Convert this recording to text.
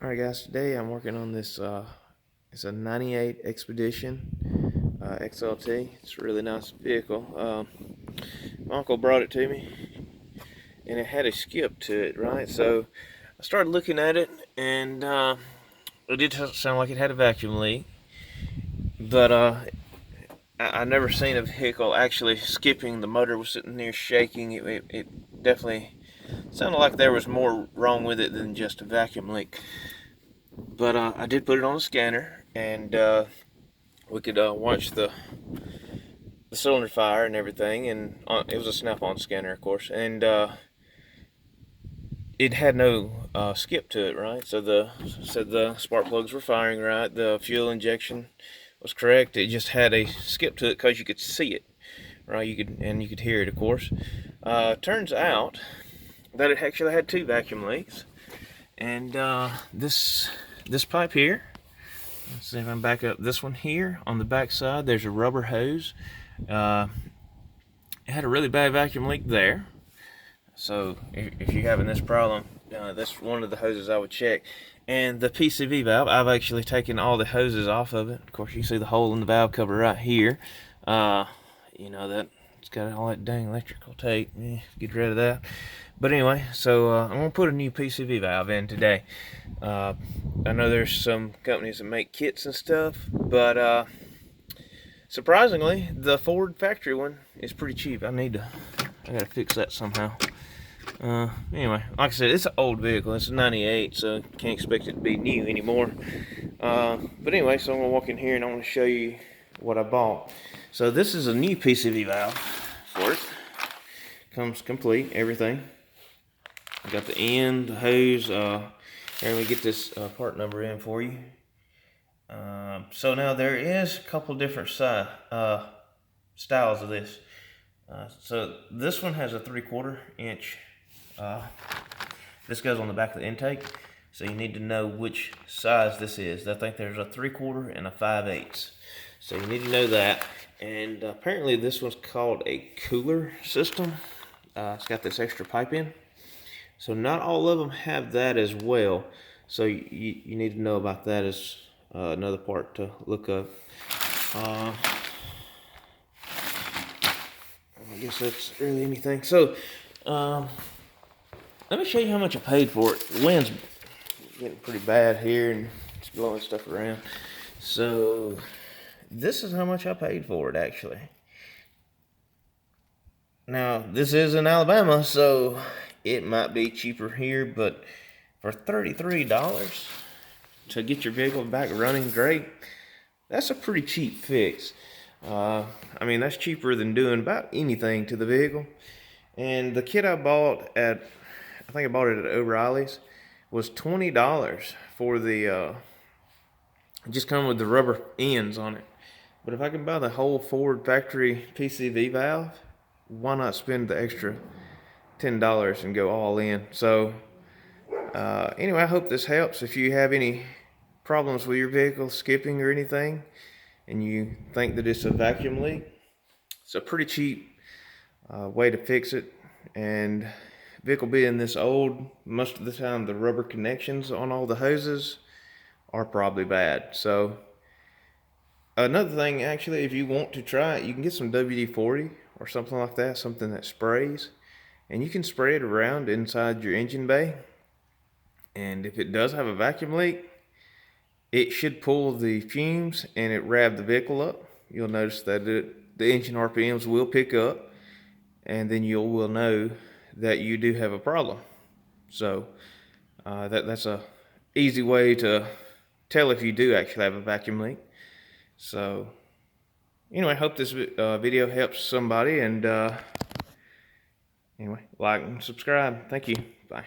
Alright guys, today I'm working on this, it's a 98 Expedition XLT. It's a really nice vehicle. My uncle brought it to me and it had a skip to it, right? So I started looking at it and it did sound like it had a vacuum leak, but I never seen a vehicle actually skipping. The motor was sitting there shaking. It definitely sounded like there was more wrong with it than just a vacuum leak. But I did put it on a scanner, and we could watch the cylinder fire and everything. And it was a snap-on scanner, of course, and it had no skip to it, right? So the spark plugs were firing right. The fuel injection was correct. It just had a skip to it because you could see it, right? You could hear it, of course. Turns out that it actually had two vacuum leaks, and this pipe here. Let's see if I can back up this one here. On the back side, there's a rubber hose. Uh, it had a really bad vacuum leak there. So if you're having this problem, that's one of the hoses I would check. And the PCV valve, I've actually taken all the hoses off of it. Of course, you see the hole in the valve cover right here. You know that it's got all that dang electrical tape. Get rid of that. But anyway, so I'm gonna put a new PCV valve in today. I know there's some companies that make kits and stuff, but surprisingly, the Ford factory one is pretty cheap. I gotta fix that somehow. Anyway, like I said, it's an old vehicle. It's a 98, so can't expect it to be new anymore. But anyway, so I'm gonna walk in here and I'm gonna show you what I bought. So this is a new PCV valve for it. Comes complete, everything. Got the end, the hose. Here, let me get this part number in for you. So now there is a couple different styles of this. So this one has a 3/4 inch. This goes on the back of the intake, so you need to know which size this is. I think there's a 3/4 and a 5/8. So you need to know that. And apparently this one's called a cooler system. It's got this extra pipe in. So not all of them have that as well. So you need to know about that as another part to look up. I guess that's really anything. So let me show you how much I paid for it. The wind's getting pretty bad here and it's blowing stuff around. So this is how much I paid for it, actually. Now, this is in Alabama, so it might be cheaper here, but for $33 to get your vehicle back running great, that's a pretty cheap fix. I mean, that's cheaper than doing about anything to the vehicle. And the kit I bought at, I think I bought it at O'Reilly's, was $20 for the, just come with the rubber ends on it. But if I can buy the whole Ford factory PCV valve, why not spend the extra $10 and go all in? So anyway, I hope this helps. If you have any problems with your vehicle skipping or anything and you think that it's a vacuum leak, it's a pretty cheap way to fix it. And vehicle being this old, most of the time the rubber connections on all the hoses are probably bad. So another thing, actually, if you want to try it, you can get some WD-40 or something like that, something that sprays, and you can spray it around inside your engine bay. And if it does have a vacuum leak, it should pull the fumes and it rev the vehicle up. You'll notice that the engine RPMs will pick up, and then you will know that you do have a problem. So that's a easy way to tell if you do actually have a vacuum leak. So anyway, I hope this video helps somebody, and anyway, like and subscribe. Thank you. Bye.